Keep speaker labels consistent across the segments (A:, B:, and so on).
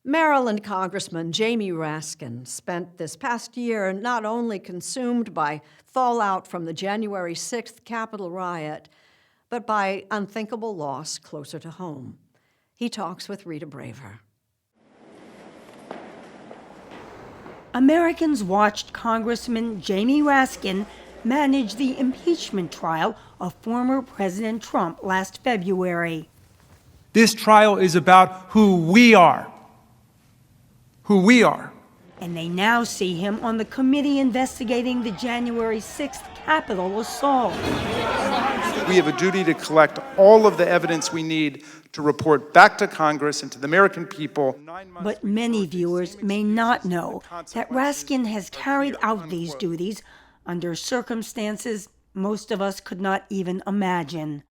A: Maryland Congressman Jamie Raskin spent this past year not only consumed by fallout from the January 6th Capitol riot, but by unthinkable loss closer to home. He talks with Rita Braver.
B: Americans watched Congressman Jamie Raskin manage the impeachment trial of former President Trump last February.
C: This trial is about who we are. Who we are.
B: And they now see him on the committee investigating the January 6th Capitol assault.
D: We have a duty to collect all of the evidence we need to report back to Congress and to the American people.
B: But many viewers may not know that Raskin has carried out these duties under circumstances most of us could not even imagine.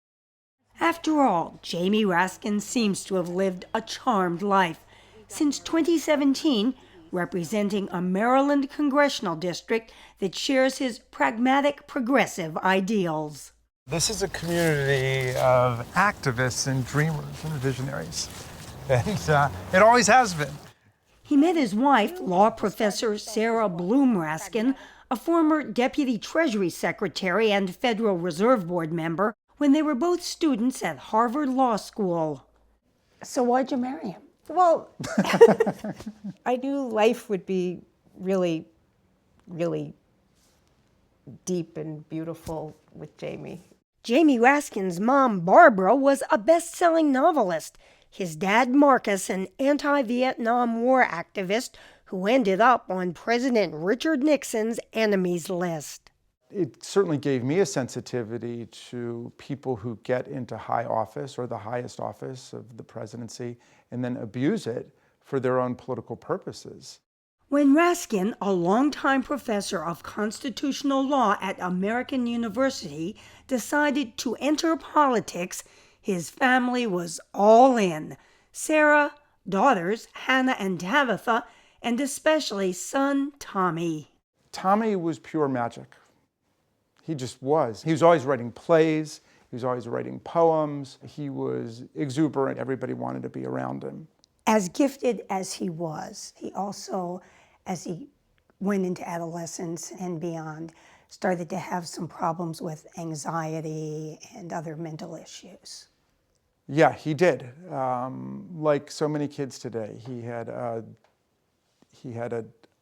B: After all, Jamie Raskin seems to have lived a charmed life. Since 2017, representing a Maryland congressional district that shares his pragmatic, progressive ideals.
C: This is a community of activists and dreamers and visionaries. And it always has been.
B: He met his wife, law professor Sarah Bloom Raskin, a former Deputy Treasury Secretary and Federal Reserve Board member, when they were both students at Harvard Law School.
E: So why'd you marry him?
F: Well, I knew life would be really, really deep and beautiful with Jamie.
B: Jamie Raskin's mom, Barbara, was a best-selling novelist. His dad, Marcus, an anti-Vietnam War activist who ended up on President Richard Nixon's enemies list.
D: It certainly gave me a sensitivity to people who get into high office or the highest office of the presidency and then abuse it for their own political purposes.
B: When Raskin, a longtime professor of constitutional law at American University, decided to enter politics, his family was all in. Sarah, daughters Hannah and Tabitha, and especially son Tommy.
D: Tommy was pure magic. He just was. He was always writing plays. He was always writing poems. He was exuberant. Everybody wanted to be around him.
E: As gifted as he was, he also, as he went into adolescence and beyond, started to have some problems with anxiety and other mental issues.
D: Yeah, he did. Like so many kids today, he had a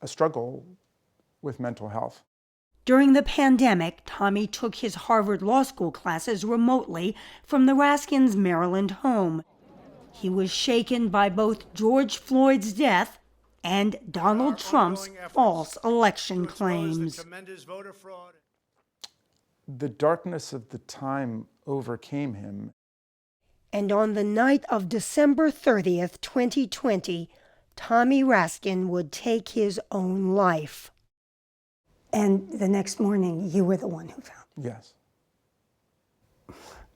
D: struggle with mental health.
B: During the pandemic, Tommy took his Harvard Law School classes remotely from the Raskins' Maryland home. He was shaken by both George Floyd's death and Donald Trump's false election claims.
D: The darkness of the time overcame him.
B: And on the night of December 30th, 2020, Tommy Raskin would take his own life.
E: And the next morning, you were the one who found him.
D: Yes.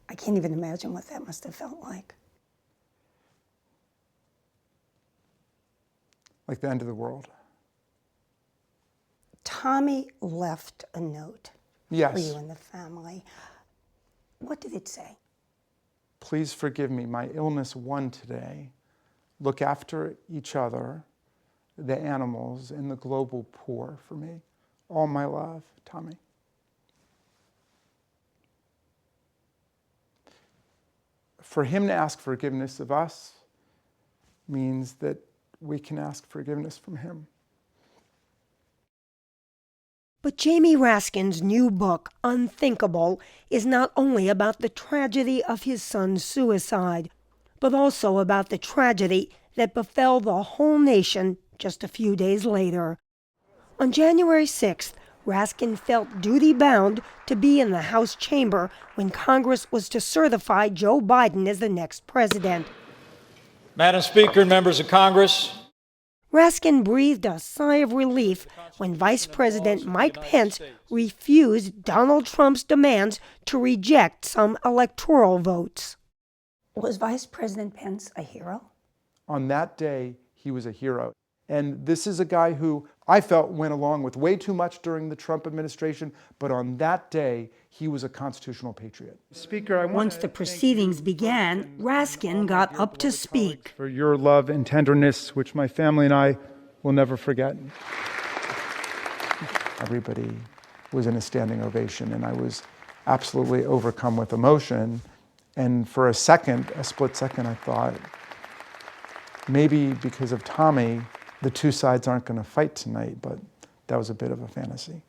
E: I can't even imagine what that must have felt like.
D: Like the end of the world.
E: Tommy left a note
D: Yes.
E: for you and the family. What did it say?
D: Please forgive me. My illness won today. Look after each other, the animals, and the global poor for me. All my love, Tommy. For him to ask forgiveness of us means that we can ask forgiveness from him.
B: But Jamie Raskin's new book, Unthinkable, is not only about the tragedy of his son's suicide, but also about the tragedy that befell the whole nation just a few days later. On January 6th, Raskin felt duty-bound to be in the House chamber when Congress was to certify Joe Biden as the next president.
G: Madam Speaker and members of Congress.
B: Raskin breathed a sigh of relief when Vice President Mike Pence refused Donald Trump's demands to reject some electoral votes.
E: Was Vice President Pence a hero?
D: On that day, he was a hero. And this is a guy who I felt went along with way too much during the Trump administration, but on that day, he was a constitutional patriot. Speaker, I want
B: Once the proceedings began, Raskin got up to speak.
D: for your love and tenderness, which my family and I will never forget. Everybody was in a standing ovation, and I was absolutely overcome with emotion. And for a split second, I thought, maybe because of Tommy, the two sides aren't going to fight tonight, but that was a bit of a fantasy.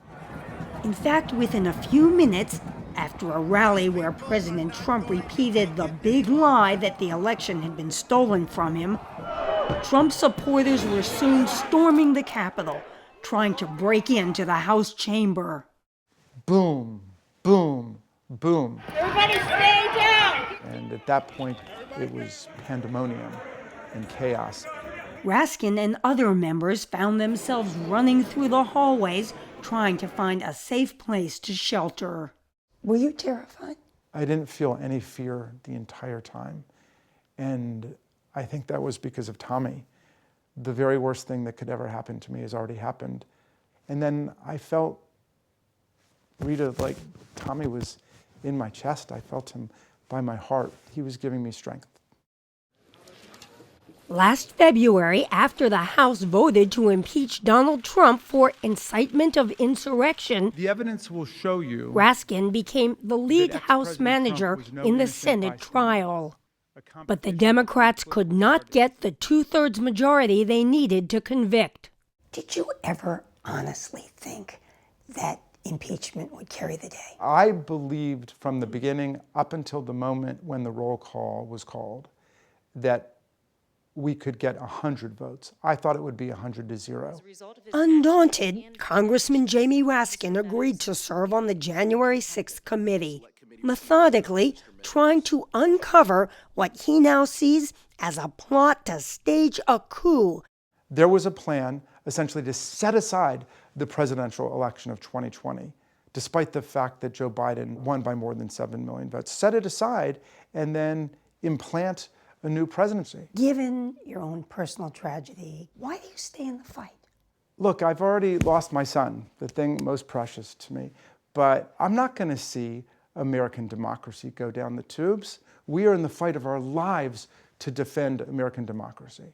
B: In fact, within a few minutes, after a rally where President Trump repeated the big lie that the election had been stolen from him, Trump supporters were soon storming the Capitol, trying to break into the House chamber.
D: Boom, boom, boom.
H: Everybody stay down!
D: And at that point, it was pandemonium and chaos.
B: Raskin and other members found themselves running through the hallways, trying to find a safe place to shelter.
E: Were you terrified?
D: I didn't feel any fear the entire time. And I think that was because of Tommy. The very worst thing that could ever happen to me has already happened. And then I felt, Rita, like Tommy was in my chest. I felt him by my heart. He was giving me strength.
B: Last February, after the House voted to impeach Donald Trump for incitement of insurrection,
D: The evidence will show you
B: Raskin became the lead
D: that
B: House
D: ex-President
B: manager
D: Trump was no
B: in the
D: innocent
B: Senate
D: bystander.
B: trial. But the Democrats could not get the two-thirds majority they needed to convict.
E: Did you ever honestly think that impeachment would carry the day?
D: I believed from the beginning up until the moment when the roll call was called that we could get 100 votes. I thought it would be 100-0.
B: Undaunted, Congressman Jamie Raskin agreed to serve on the January 6th committee, methodically trying to uncover what he now sees as a plot to stage a coup.
D: There was a plan essentially to set aside the presidential election of 2020, despite the fact that Joe Biden won by more than 7 million votes. Set it aside and then implant a new presidency.
E: Given your own personal tragedy, why do you stay in the fight?
D: Look, I've already lost my son, the thing most precious to me, but I'm not going to see American democracy go down the tubes. We are in the fight of our lives to defend American democracy.